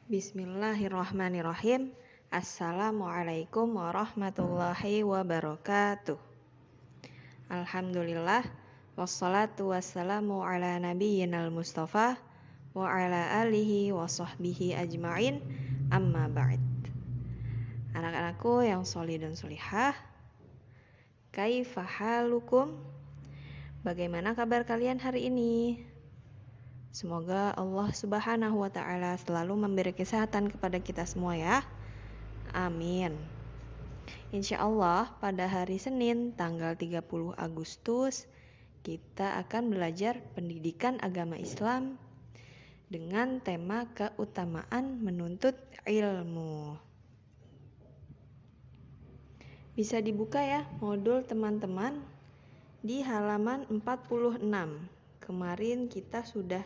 Bismillahirrahmanirrahim. Assalamualaikum warahmatullahi wabarakatuh. Alhamdulillah. Wassalatu wassalamu ala nabiyyinal mustafa wa ala alihi wa sahbihi ajma'in. Amma ba'd. Anak-anakku yang sholih dan sholihah, kaifa halukum? Bagaimana kabar kalian hari ini? Semoga Allah Subhanahu wa Ta'ala selalu memberi kesehatan kepada kita semua ya. Amin. Insya Allah pada hari Senin tanggal 30 Agustus kita akan belajar pendidikan agama Islam dengan tema keutamaan menuntut ilmu. Bisa dibuka ya modul teman-teman di halaman 46. Kemarin kita sudah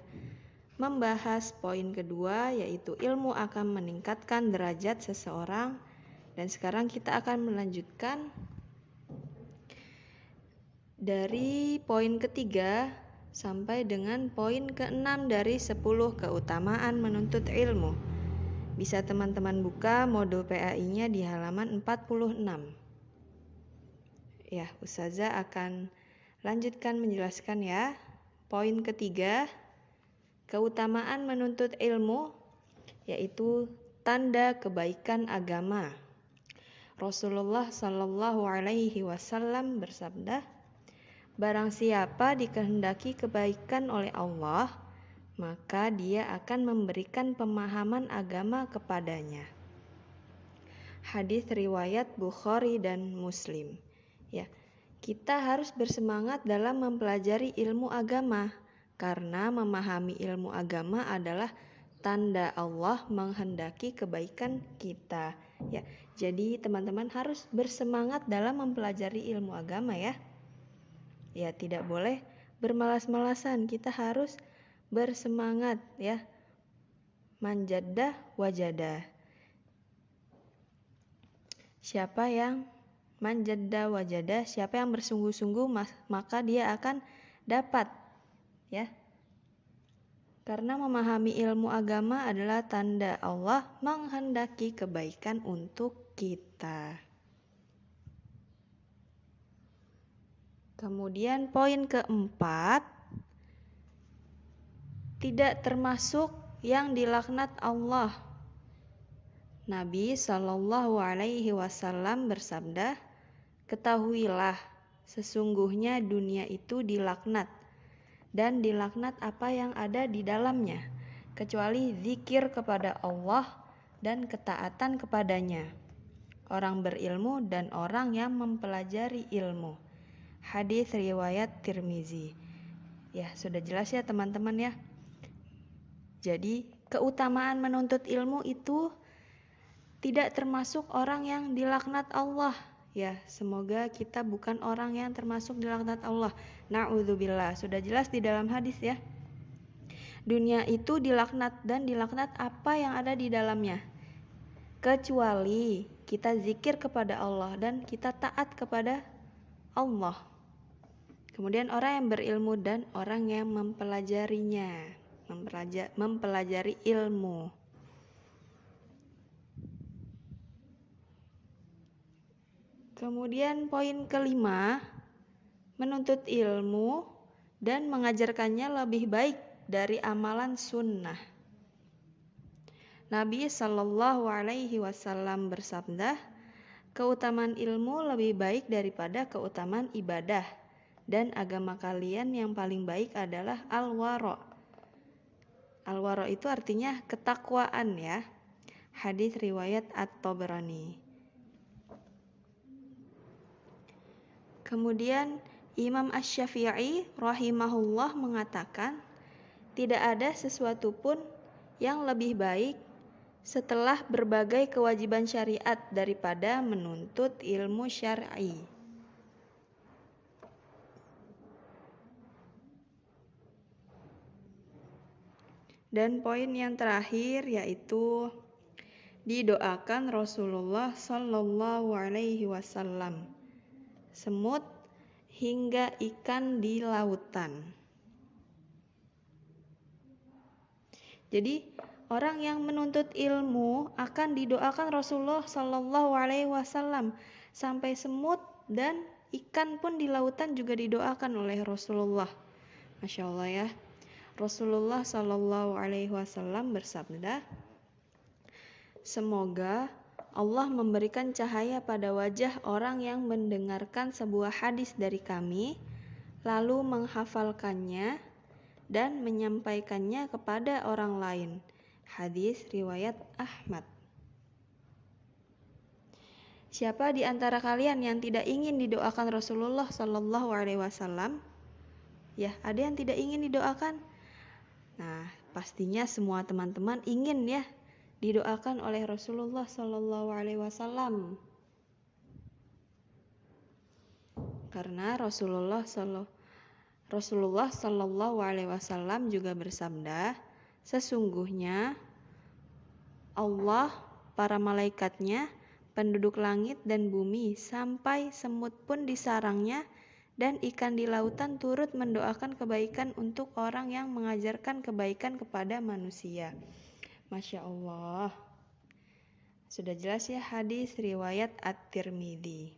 membahas poin kedua, yaitu ilmu akan meningkatkan derajat seseorang. Dan sekarang kita akan melanjutkan dari poin ketiga sampai dengan poin ke-6 dari 10 keutamaan menuntut ilmu. Bisa teman-teman buka modul PAI-nya di halaman 46. Ya, Ustazah akan lanjutkan menjelaskan ya. Poin ketiga, keutamaan menuntut ilmu, yaitu tanda kebaikan agama. Rasulullah Shallallahu Alaihi Wasallam bersabda, barang siapa dikehendaki kebaikan oleh Allah, maka dia akan memberikan pemahaman agama kepadanya. Hadis riwayat Bukhari dan Muslim. Ya. Kita harus bersemangat dalam mempelajari ilmu agama, karena memahami ilmu agama adalah tanda Allah menghendaki kebaikan kita. Ya, jadi teman-teman harus bersemangat dalam mempelajari ilmu agama ya. Ya, tidak boleh bermalas-malasan, kita harus bersemangat ya. Manjaddah wajadah. Siapa yang manjadda wajadah, siapa yang bersungguh-sungguh maka dia akan dapat ya. Karena memahami ilmu agama adalah tanda Allah menghendaki kebaikan untuk kita. Kemudian poin keempat, tidak termasuk yang dilaknat Allah. Nabi Shallallahu Alaihi Wasallam bersabda, ketahuilah, sesungguhnya dunia itu dilaknat, dan dilaknat apa yang ada di dalamnya, kecuali zikir kepada Allah dan ketaatan kepadanya, orang berilmu dan orang yang mempelajari ilmu. Hadis riwayat Tirmizi. Ya, sudah jelas ya teman-teman ya. Jadi, keutamaan menuntut ilmu itu tidak termasuk orang yang dilaknat Allah. Ya, semoga kita bukan orang yang termasuk dilaknat Allah. Na'udzubillah. Sudah jelas di dalam hadis ya. Dunia itu dilaknat, dan dilaknat apa yang ada di dalamnya, kecuali kita zikir kepada Allah dan kita taat kepada Allah. Kemudian orang yang berilmu dan orang yang mempelajarinya, mempelajari ilmu. Kemudian poin kelima, menuntut ilmu dan mengajarkannya lebih baik dari amalan sunnah. Nabi Shallallahu Alaihi Wasallam bersabda, keutamaan ilmu lebih baik daripada keutamaan ibadah, dan agama kalian yang paling baik adalah al-wara. Al-wara itu artinya ketakwaan ya. Hadis riwayat At-Tabrani. Kemudian Imam Asy-Syafi'i rahimahullah mengatakan, tidak ada sesuatu pun yang lebih baik setelah berbagai kewajiban syariat daripada menuntut ilmu syar'i. Dan poin yang terakhir yaitu didoakan Rasulullah Shallallahu Alaihi Wasallam, semut hingga ikan di lautan. Jadi orang yang menuntut ilmu akan didoakan Rasulullah Shallallahu Alaihi Wasallam, sampai semut dan ikan pun di lautan juga didoakan oleh Rasulullah. Masya Allah ya. Rasulullah Shallallahu Alaihi Wasallam bersabda, semoga Allah memberikan cahaya pada wajah orang yang mendengarkan sebuah hadis dari kami, lalu menghafalkannya dan menyampaikannya kepada orang lain. Hadis riwayat Ahmad. Siapa di antara kalian yang tidak ingin didoakan Rasulullah Shallallahu Alaihi Wasallam? Ya, ada yang tidak ingin didoakan? Nah, pastinya semua teman-teman ingin ya didoakan oleh Rasulullah Shallallahu Alaihi Wasallam. Karena Rasulullah Shallallahu Alaihi Wasallam juga bersabda, sesungguhnya Allah, para malaikatnya, penduduk langit dan bumi, sampai semut pun di sarangnya dan ikan di lautan turut mendoakan kebaikan untuk orang yang mengajarkan kebaikan kepada manusia. Masya Allah. Sudah jelas ya, hadis riwayat At-Tirmidzi.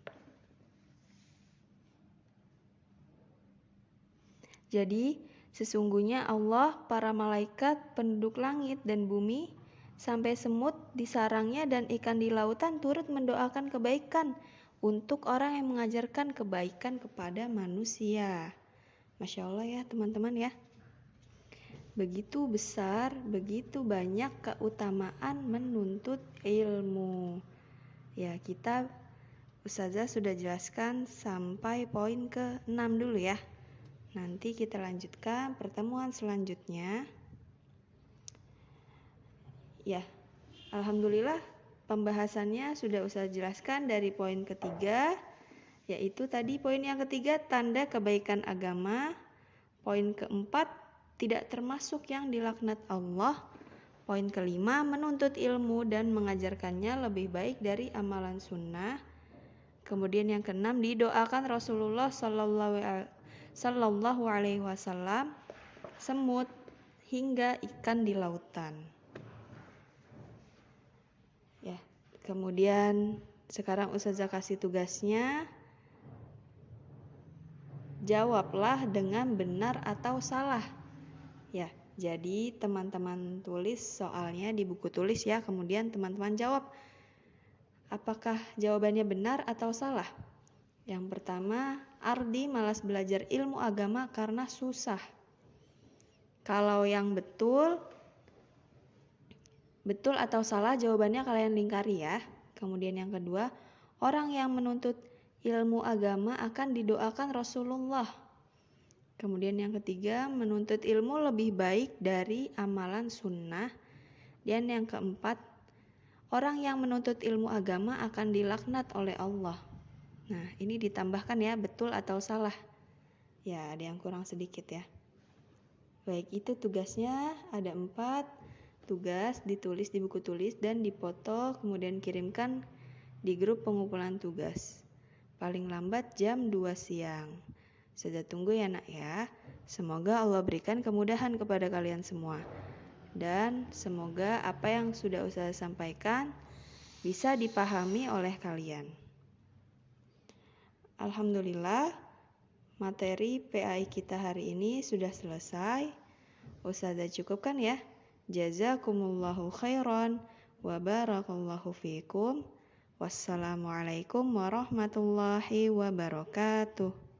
Jadi, sesungguhnya Allah, para malaikat, penduduk langit dan bumi, sampai semut di sarangnya dan ikan di lautan turut mendoakan kebaikan untuk orang yang mengajarkan kebaikan kepada manusia. Masya Allah ya teman-teman ya. Begitu besar, begitu banyak keutamaan menuntut ilmu. Ya, kita Ustazah sudah jelaskan sampai poin ke-6 dulu ya. Nanti kita lanjutkan pertemuan selanjutnya. Ya, alhamdulillah pembahasannya sudah Ustazah jelaskan dari poin ketiga, yaitu tadi poin yang ketiga, tanda kebaikan agama. Poin keempat, tidak termasuk yang dilaknat Allah. Poin kelima, menuntut ilmu dan mengajarkannya lebih baik dari amalan sunnah. Kemudian yang keenam, didoakan Rasulullah Sallallahu Alaihi Wasallam, semut hingga ikan di lautan. Ya, kemudian sekarang Ustazah kasih tugasnya. Jawablah dengan benar atau salah. Ya, jadi teman-teman tulis soalnya di buku tulis ya, kemudian teman-teman jawab apakah jawabannya benar atau salah. Yang pertama, Ardi malas belajar ilmu agama karena susah. Kalau yang betul atau salah jawabannya kalian lingkari ya. Kemudian yang kedua, orang yang menuntut ilmu agama akan didoakan Rasulullah. Kemudian yang ketiga, menuntut ilmu lebih baik dari amalan sunnah. Dan yang keempat, orang yang menuntut ilmu agama akan dilaknat oleh Allah. Nah, ini ditambahkan ya, betul atau salah. Ya, ada yang kurang sedikit ya. Baik, itu tugasnya ada 4 tugas, ditulis di buku tulis dan dipoto, kemudian kirimkan di grup pengumpulan tugas. Paling lambat jam 2 siang. Sudah tunggu ya nak ya. Semoga Allah berikan kemudahan kepada kalian semua. Dan semoga apa yang sudah Ustazah sampaikan bisa dipahami oleh kalian. Alhamdulillah, materi PAI kita hari ini sudah selesai. Ustazah cukupkan ya. Jazakumullahu khairan wa barakallahu fiikum. Wassalamualaikum warahmatullahi wabarakatuh.